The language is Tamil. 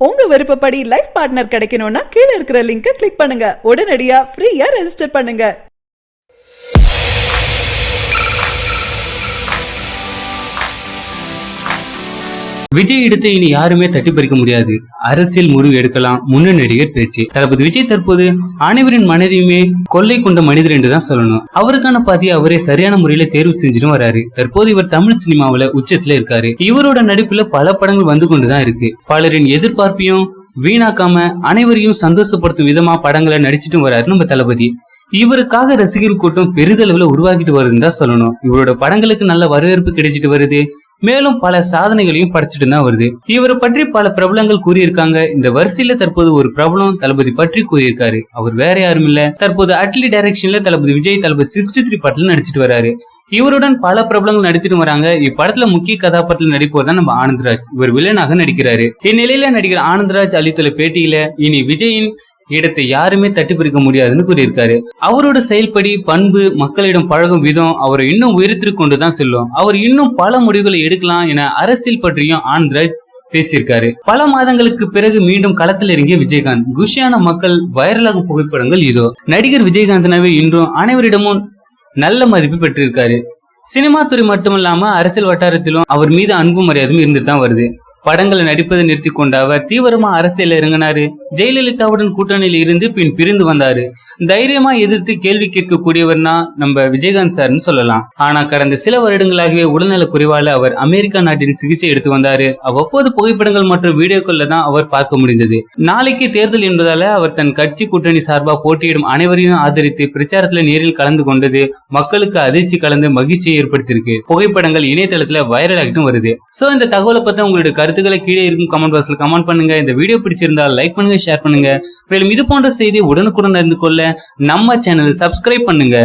உங்க விருப்பப்படி லைஃப் பார்ட்னர் கிடைக்கணும்னா கீழே இருக்கிற லிங்கை கிளிக் பண்ணுங்க. உடனடியா ஃப்ரீயா ரெஜிஸ்டர் பண்ணுங்க. விஜய் எடுத்து இனி யாருமே தட்டி பறிக்க முடியாது. அரசியல் முடிவு எடுக்கலாம் முன்னணி நடிகர் பேச்சு. தளபதி விஜய் தற்போது அனைவரின் மனதையுமே கொள்ளை கொண்ட மனிதர் என்றுதான் சொல்லணும். அவருக்கான பாதையை அவரே சரியான முறையில தேர்வு செஞ்சுட்டு வராரு. தற்போது இவர் தமிழ் சினிமாவில உச்சத்துல இருக்காரு. இவரோட நடிப்புல பல படங்கள் வந்து கொண்டுதான் இருக்கு. பலரின் எதிர்பார்ப்பையும் வீணாக்காம அனைவரையும் சந்தோஷப்படுத்தும் விதமா படங்களை நடிச்சிட்டு வராரு நம்ம தளபதி. இவருக்காக ரசிகர் கூட்டம் பெரிதளவுல உருவாக்கிட்டு வருதுன்னு தான் சொல்லணும். இவரோட படங்களுக்கு நல்ல வரவேற்பு கிடைச்சிட்டு வருது. மேலும் பல சாதனைகளையும் படைச்சிட்டு தான் வருது. இவரை பற்றி பல பிரபலங்கள் கூறியிருக்காங்க. இந்த வரிசையில தற்போது ஒரு பிரபலம் தளபதி பற்றி கூறியிருக்காரு. அவர் வேற யாரும் இல்ல, தற்போது அட்லி டைரக்ஷன்ல தளபதி விஜய் தளபதி 63 படத்துல நடிச்சிட்டு வராரு. இவருடன் பல பிரபலங்கள் நடிச்சிட்டு வராங்க. இப்படத்துல முக்கிய கதாபாத்திரத்தில் நடிப்பவர் தான் நம்ம ஆனந்த்ராஜ். இவர் வில்லனாக நடிக்கிறாரு. இந்நிலையில நடிகர் ஆனந்த்ராஜ் அளித்துள்ள பேட்டியில இனி விஜயின் இடத்தை யாருமே தட்டி பிரிக்க முடியாதுன்னு கூறியிருக்காரு. அவரோட செயல்படி பண்பு மக்களிடம் பழகும் விதம் அவரை இன்னும் உயர்த்தி கொண்டுதான் செல்லும். அவர் இன்னும் பல முடிவுகளை எடுக்கலாம் என அரசியல் பற்றியும் ஆனந்த்ராஜ் பேசியிருக்காரு. பல மாதங்களுக்கு பிறகு மீண்டும் களத்தில் இறங்கிய விஜயகாந்த். குஷியான மக்கள் வைரலாகும் புகைப்படங்கள் இதோ. நடிகர் விஜயகாந்தனாவே இன்றும் அனைவரிடமும் நல்ல மதிப்பு பெற்றிருக்காரு. சினிமா துறை மட்டுமல்லாம அரசியல் வட்டாரத்திலும் அவர் மீது அன்பு மரியாதையும் இருந்துட்டு தான் வருது. படங்களை நடிப்பதை நிறுத்தி கொண்ட அவர் தீவிரமா அரசியல் இறங்கினாரு. ஜெயலலிதாவுடன் கூட்டணியில் இருந்து பின் பிரிந்து வந்தாரு. தைரியமா எதிர்த்து கேள்வி கேட்கக்கூடியவர்னா நம்ம விஜயகாந்த் சார்னு சொல்லலாம். ஆனா கடந்த சில வருடங்களாகவே உடல்நல குறைவால அவர் அமெரிக்கா நாட்டின் சிகிச்சை எடுத்து வந்தாரு. அவ்வப்போது புகைப்படங்கள் மற்றும் வீடியோக்கள்ல தான் அவர் பார்க்க முடிந்தது. நாளைக்கு தேர்தல் என்பதால அவர் தன் கட்சி கூட்டணி சார்பா போட்டியிடும் அனைவரையும் ஆதரித்து பிரச்சாரத்துல நேரில் கலந்து கொண்டது மக்களுக்கு அதிர்ச்சி கலந்து மகிழ்ச்சியை ஏற்படுத்தியிருக்கு. புகைப்படங்கள் இணையதளத்துல வைரல் ஆகிட்டும் வருது. சோ இந்த தகவலை பத்தி உங்களுடைய கருத்துக்களை கீழே இருக்கும் கமெண்ட் பாக்ஸ்ல கமெண்ட் பண்ணுங்க. இந்த வீடியோ பிடிச்சிருந்தால் லைக் பண்ணுங்க, ஷேர் பண்ணுங்க. மேலும் இது போன்ற செய்தி உடனுக்குடன் அறிந்து கொள்ள நம்ம சேனலை சப்ஸ்கிரைப் பண்ணுங்க.